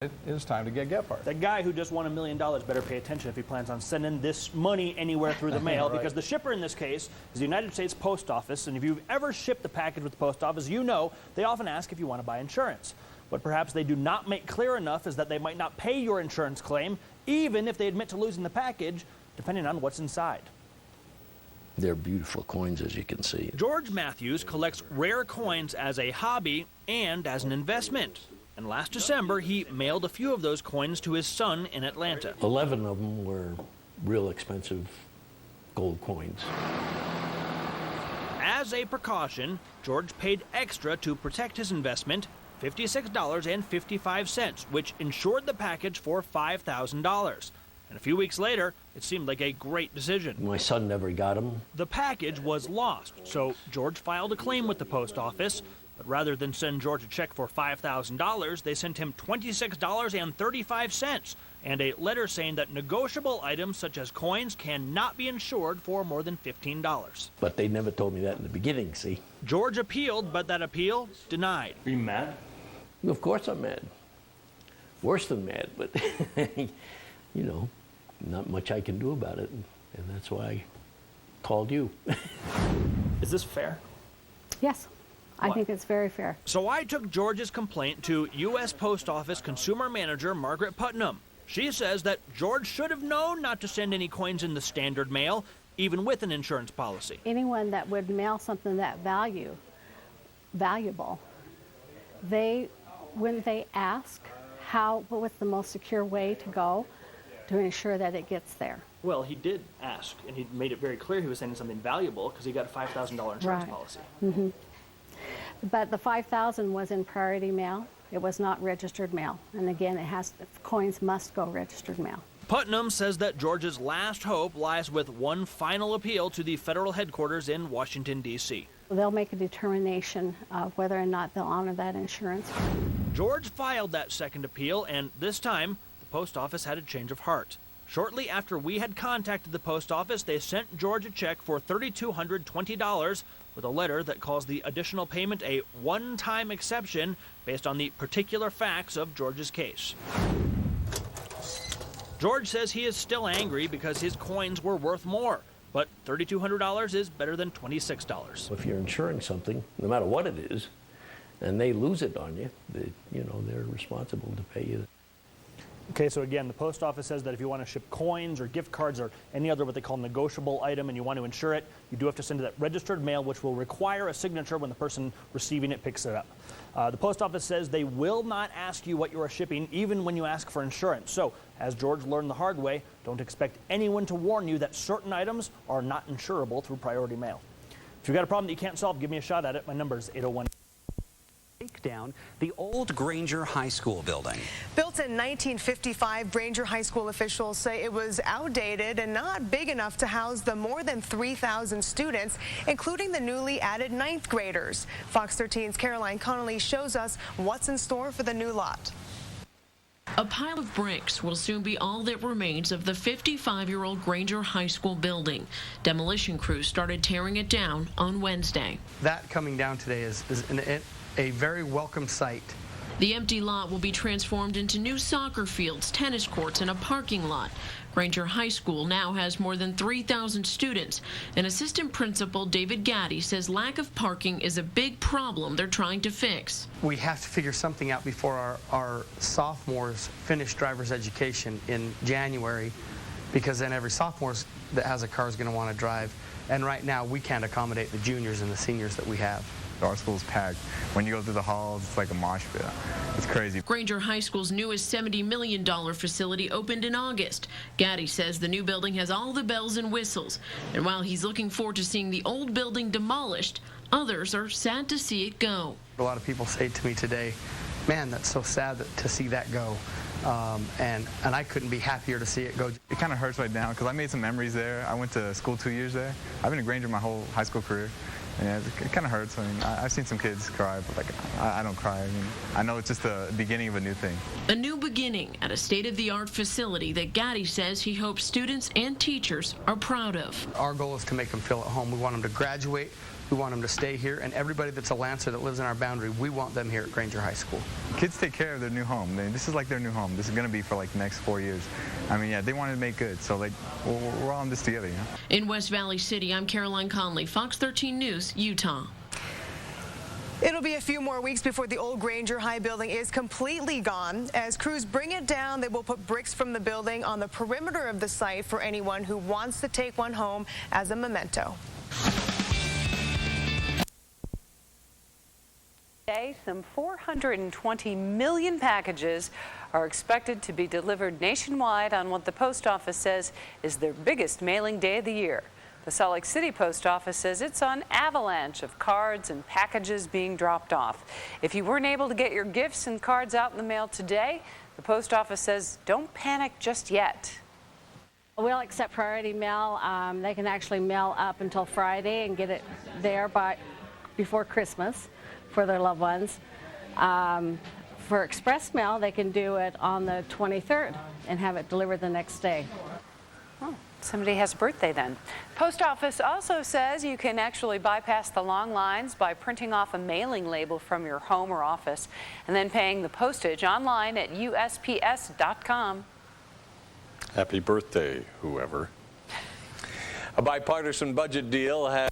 It is time to get Gephardt. The guy who just won $1 million better pay attention if he plans on sending this money anywhere through the mail, right. Because the shipper in this case is the United States Post Office, and if you've ever shipped a package with the Post Office, you know they often ask if you want to buy insurance. What perhaps they do not make clear enough is that they might not pay your insurance claim, even if they admit to losing the package, depending on what's inside. They're beautiful coins, as you can see. George Matthews collects rare coins as a hobby and as an investment. And last December, he mailed a few of those coins to his son in Atlanta. 11 of them were real expensive gold coins. As a precaution, George paid extra to protect his investment, $56.55, which insured the package for $5,000. And a few weeks later, it seemed like a great decision. My son never got them. The package was lost, so George filed a claim with the post office. But rather than send George a check for $5,000, they sent him $26.35 and a letter saying that negotiable items such as coins cannot be insured for more than $15. But they never told me that in the beginning, see? George appealed, but that appeal denied. Are you mad? Of course I'm mad. Worse than mad, but, you know, not much I can do about it, and that's why I called you. Is this fair? Yes. I think it's very fair. So I took George's complaint to U.S. Post Office Consumer Manager Margaret Putnam. She says that George should have known not to send any coins in the standard mail, even with an insurance policy. Anyone that would mail something that valuable, when they ask what's the most secure way to go to ensure that it gets there. Well, he did ask, and he made it very clear he was sending something valuable because he got a $5,000 insurance policy. Mm-hmm. But the $5,000 was in priority mail. It was not registered mail. And again, coins must go registered mail. Putnam says that George's last hope lies with one final appeal to the federal headquarters in Washington, D.C. They'll make a determination of whether or not they'll honor that insurance. George filed that second appeal, and this time, the post office had a change of heart. Shortly after we had contacted the post office, they sent George a check for $3,220 with a letter that calls the additional payment a one-time exception based on the particular facts of George's case. George says he is still angry because his coins were worth more, but $3,200 is better than $26. If you're insuring something, no matter what it is, and they lose it on you, they're responsible to pay you. Okay, so again, the post office says that if you want to ship coins or gift cards or any other what they call negotiable item and you want to insure it, you do have to send it that registered mail, which will require a signature when the person receiving it picks it up. The post office says they will not ask you what you are shipping, even when you ask for insurance. So, as George learned the hard way, don't expect anyone to warn you that certain items are not insurable through priority mail. If you've got a problem that you can't solve, give me a shot at it. My number is 801. Take down the old Granger High School building. Built in 1955, Granger High School officials say it was outdated and not big enough to house the more than 3,000 students, including the newly added 9th graders. Fox 13's Caroline Connolly shows us what's in store for the new lot. A pile of bricks will soon be all that remains of the 55-year-old Granger High School building. Demolition crews started tearing it down on Wednesday. That coming down today is a very welcome sight. The empty lot will be transformed into new soccer fields, tennis courts, and a parking lot. Granger High School now has more than 3,000 students, and Assistant Principal David Gaddy says lack of parking is a big problem they're trying to fix. We have to figure something out before our sophomores finish driver's education in January, because then every sophomore that has a car is going to want to drive, and right now we can't accommodate the juniors and the seniors that we have. Our school's packed. When you go through the halls, it's like a mosh pit. It's crazy. Granger High School's newest $70 million facility opened in August. Gaddy says the new building has all the bells and whistles. And while he's looking forward to seeing the old building demolished, others are sad to see it go. A lot of people say to me today, man, that's so sad to see that go. And I couldn't be happier to see it go. It kind of hurts right now because I made some memories there. I went to school 2 years there. I've been at Granger my whole high school career. Yeah, it kind of hurts. I mean, I've seen some kids cry, but I don't cry. I mean, I know it's just the beginning of a new thing. A new beginning at a state-of-the-art facility that Gaddy says he hopes students and teachers are proud of. Our goal is to make them feel at home. We want them to graduate We want them to stay here, and everybody that's a Lancer that lives in our boundary, we want them here at Granger High School. Kids take care of their new home. This is like their new home. This is going to be for like the next 4 years. I mean, yeah, they want to make good, so like we're all in this together, you know? In West Valley City, I'm Caroline Conley, Fox 13 News, Utah. It'll be a few more weeks before the old Granger High building is completely gone. As crews bring it down, they will put bricks from the building on the perimeter of the site for anyone who wants to take one home as a memento. Today, some 420 million packages are expected to be delivered nationwide on what the post office says is their biggest mailing day of the year. The Salt Lake City post office says it's on avalanche of cards and packages being dropped off. If you weren't able to get your gifts and cards out in the mail today, the post office says don't panic just yet. We'll accept priority mail. They can actually mail up until Friday and get it there before Christmas for their loved ones. For express mail, they can do it on the 23rd and have it delivered the next day. Oh, somebody has a birthday then. Post office also says you can actually bypass the long lines by printing off a mailing label from your home or office and then paying the postage online at USPS.com. Happy birthday, whoever. A bipartisan budget deal has